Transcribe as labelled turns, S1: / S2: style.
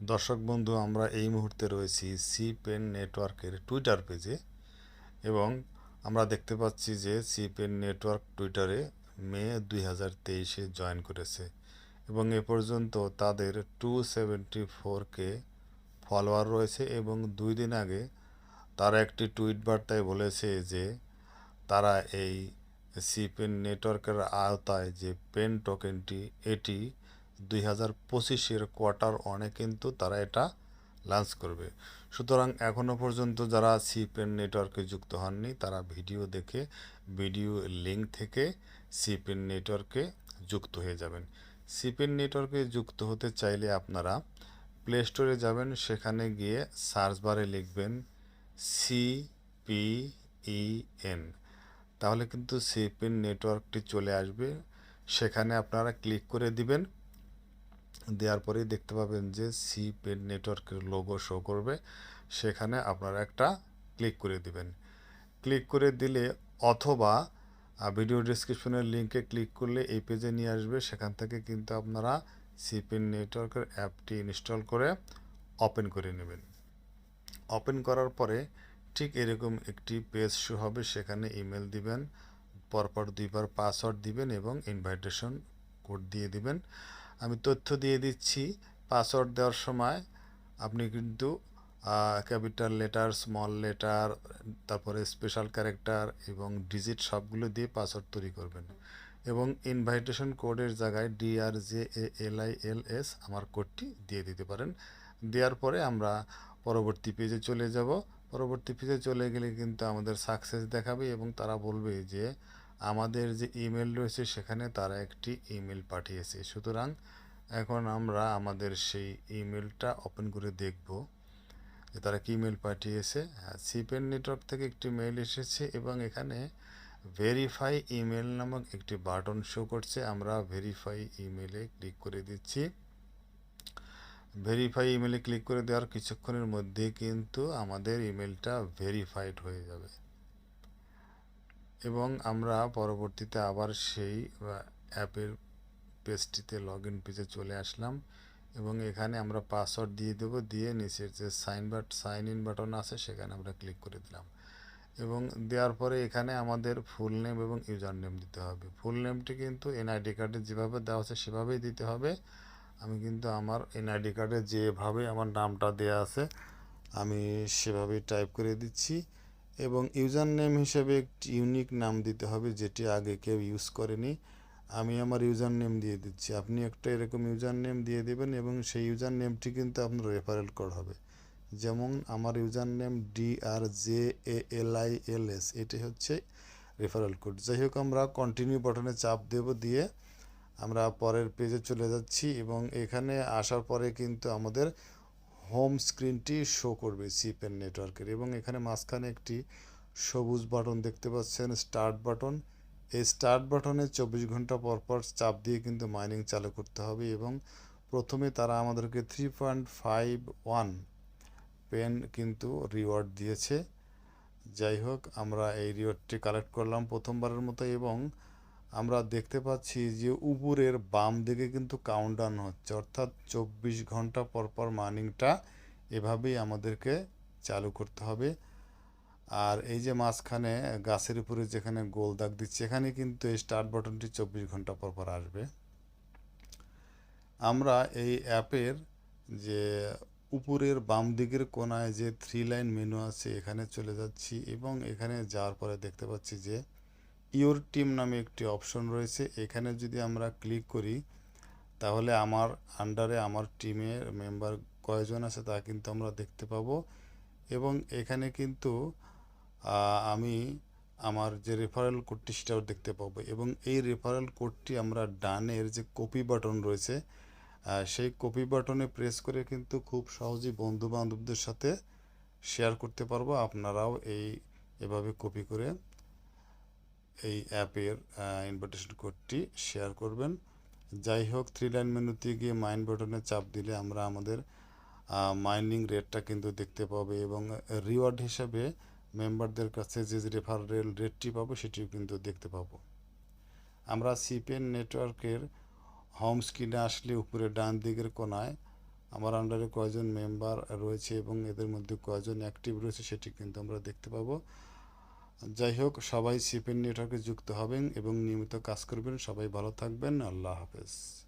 S1: দর্শক বন্ধু, আমরা এই মুহূর্তে রয়েছি সিপেন নেটওয়ার্কের টুইটার পেজে এবং আমরা দেখতে পাচ্ছি যে সিপেন নেটওয়ার্ক টুইটারে মে 2023-এ জয়েন করেছে এবং এ পর্যন্ত তাদের 274K ফলোয়ার রয়েছে এবং 2 দিন আগে তারা একটি টুইট বার্তায় বলেছে যে তারা এই সিপেন নেটওয়ার্কের আওতায় যে পেন টোকেনটি এটি 2025-এর কোয়ার্টার 1-এ কিন্তু তারা এটা লঞ্চ করবে। সুতরাং এখনও পর্যন্ত যারা সিপেন নেটওয়ার্কে যুক্ত হননি তারা ভিডিও দেখে ভিডিও লিঙ্ক থেকে সিপেন নেটওয়ার্কে যুক্ত হয়ে যাবেন। সিপেন নেটওয়ার্কে যুক্ত হতে চাইলে আপনারা প্লে স্টোরে যাবেন, সেখানে গিয়ে সার্চ বারে লিখবেন CPEN, তাহলে কিন্তু সিপিএন নেটওয়ার্কটি চলে আসবে। সেখানে আপনারা ক্লিক করে দিবেন, দেওয়ার পরেই দেখতে পাবেন যে সিপিএন নেটওয়ার্কের লোগো শো করবে। সেখানে আপনারা একটা ক্লিক করে দিবেন। ক্লিক করে দিলে অথবা ভিডিও ডিসক্রিপশনের লিঙ্কে ক্লিক করলে এই পেজে নিয়ে আসবে। সেখান থেকে কিন্তু আপনারা সিপিএন নেটওয়ার্কের অ্যাপটি ইনস্টল করে ওপেন করে নেবেন। ওপেন করার পরে ঠিক এরকম একটি পেজ শো হবে, সেখানে ইমেল দিবেন, পরপর 2বার পাসওয়ার্ড দিবেন এবং ইনভাইটেশন কোড দিয়ে দিবেন। আমি তথ্য দিয়ে দিচ্ছি। পাসওয়ার্ড দেওয়ার সময় আপনি কিন্তু ক্যাপিটাল লেটার, স্মল লেটার, তারপরে স্পেশাল ক্যারেক্টার এবং ডিজিট সবগুলো দিয়ে পাসওয়ার্ড তৈরি করবেন এবং ইনভাইটেশন কোডের জায়গায় DRJALILS আমার কোডটি দিয়ে দিতে পারেন। দেওয়ার পরে আমরা পরবর্তী পেজে চলে যাব। পরবর্তী পেজে চলে গেলে কিন্তু আমাদের সাকসেস দেখাবে এবং তারা বলবে যে আমাদের যে ইমেল রয়েছে সেখানে তারা একটি ইমেল পাঠিয়েছে। সুতরাং এখন আমরা আমাদের সেই ইমেলটা ওপেন করে দেখব যে তারা কি ইমেল পাঠিয়েছে। সিপেন নেটওয়ার্ক থেকে একটি মেইল এসেছে এবং এখানে ভেরিফাই ইমেল নামক একটি বাটন শো করছে। আমরা ভেরিফাই ইমেলে ক্লিক করে দিচ্ছি। ভেরিফাই ইমেলে ক্লিক করে দেওয়ার কিছুক্ষণের মধ্যেই কিন্তু আমাদের ইমেলটা ভেরিফাইড হয়ে যাবে এবং আমরা পরবর্তীতে আবার সেই অ্যাপের পেজটিতে লগ ইন পেজে চলে আসলাম এবং এখানে আমরা পাসওয়ার্ড দিয়ে দেব। দিয়ে নিচের যে সাইন ইন বাটন আছে সেখানে আমরা ক্লিক করে দিলাম এবং দেওয়ার পরে এখানে আমাদের ফুল নেম এবং ইউজার নেম দিতে হবে। ফুল নেমটি কিন্তু এনআইডি কার্ডে যেভাবে দেওয়া আছে সেভাবেই দিতে হবে। আমি কিন্তু আমার এনআইডি কার্ডে যেভাবে আমার নামটা দেওয়া আছে আমি সেভাবেই টাইপ করে দিচ্ছি এবং ইউজার নেম হিসেবে একটি ইউনিক নাম দিতে হবে যেটি আগে কেউ ইউজ করেনি। আমি আমার ইউজার নেম দিয়ে দিচ্ছি, আপনি একটা এরকম ইউজার নেম দিয়ে দেবেন এবং সেই ইউজার নেমটি কিন্তু আপনার রেফারেল কোড হবে। যেমন আমার ইউজার নেম DRJALILS, এটি হচ্ছে রেফারেল কোড। যাই হোক, আমরা কন্টিনিউ বাটনে চাপ দেব, দিয়ে আমরা পরের পেজে চলে যাচ্ছি এবং এখানে আসার পরে কিন্তু আমাদের হোম স্ক্রিনটি শো করবে সিপেন নেটওয়ার্কের এবং এখানে মাঝখানে একটি সবুজ বাটন দেখতে পাচ্ছেন, স্টার্ট বাটন। এই স্টার্ট বাটনে 24 ঘন্টা পর পর চাপ দিয়ে কিন্তু মাইনিং চালু করতে হবে এবং প্রথমে তারা আমাদেরকে 3.51 পেন কিন্তু রিওয়ার্ড দিয়েছে। যাই হোক, আমরা এই রিওয়ার্ডটি কালেক্ট করলাম প্রথমবারের মতো এবং আমরা দেখতে পাচ্ছি যে উপরের বাম দিকে কিন্তু কাউন্টডাউন হচ্ছে, অর্থাৎ 24 ঘন্টা পর পর মাইনিংটা এভাবেই আমাদেরকে চালু করতে হবে। আর এই যে মাঝখানে গাছের উপরে যেখানে গোল দাগ দিচ্ছে এখানে কিন্তু এই স্টার্ট বাটনটি 24 ঘন্টা পর পর আসবে। আমরা এই অ্যাপের যে উপরের বাম দিকের কোনায় যে 3 লাইন মেনু আছে এখানে চলে যাচ্ছি এবং এখানে যাওয়ার পরে দেখতে পাচ্ছি যে ইওর টিম নামে একটি অপশন রয়েছে। এখানে যদি আমরা ক্লিক করি তাহলে আমার আন্ডারে আমার টিমের মেম্বার কয়জন আছে তা কিন্তু আমরা দেখতে পাবো এবং এখানে কিন্তু আমি আমার যে রেফারেল কোডটি সেটাও দেখতে পাবো এবং এই রেফারেল কোডটি আমরা ডানের যে কপি বাটন রয়েছে সেই কপি বাটনে প্রেস করে কিন্তু খুব সহজেই বন্ধু বান্ধবদের সাথে শেয়ার করতে পারবো। আপনারাও এভাবে কপি করে এই অ্যাপের ইনভাইটেশন কোডটি শেয়ার করবেন। যাই হোক, 3 লাইন মেনুতে গিয়ে মাইন বাটনে চাপ দিলে আমরা আমাদের মাইনিং রেটটা কিন্তু দেখতে পাবো এবং রিওয়ার্ড হিসাবে মেম্বারদের কাছে যে রেফারেল রেটটি পাবো সেটিও কিন্তু দেখতে পাবো। আমরা সিপিএন নেটওয়ার্কের হোম স্ক্রিনে আসলে উপরে ডান দিকের কোনায় আমার আন্ডারে কয়জন মেম্বার রয়েছে এবং এদের মধ্যে কয়জন অ্যাক্টিভ রয়েছে সেটি কিন্তু আমরা দেখতে পাবো। যাই হোক, সবাই সিপিএন নেটওয়ার্কে যুক্ত হবেন এবং নিয়মিত কাজ করবেন। সবাই ভালো থাকবেন। আল্লাহ হাফেজ।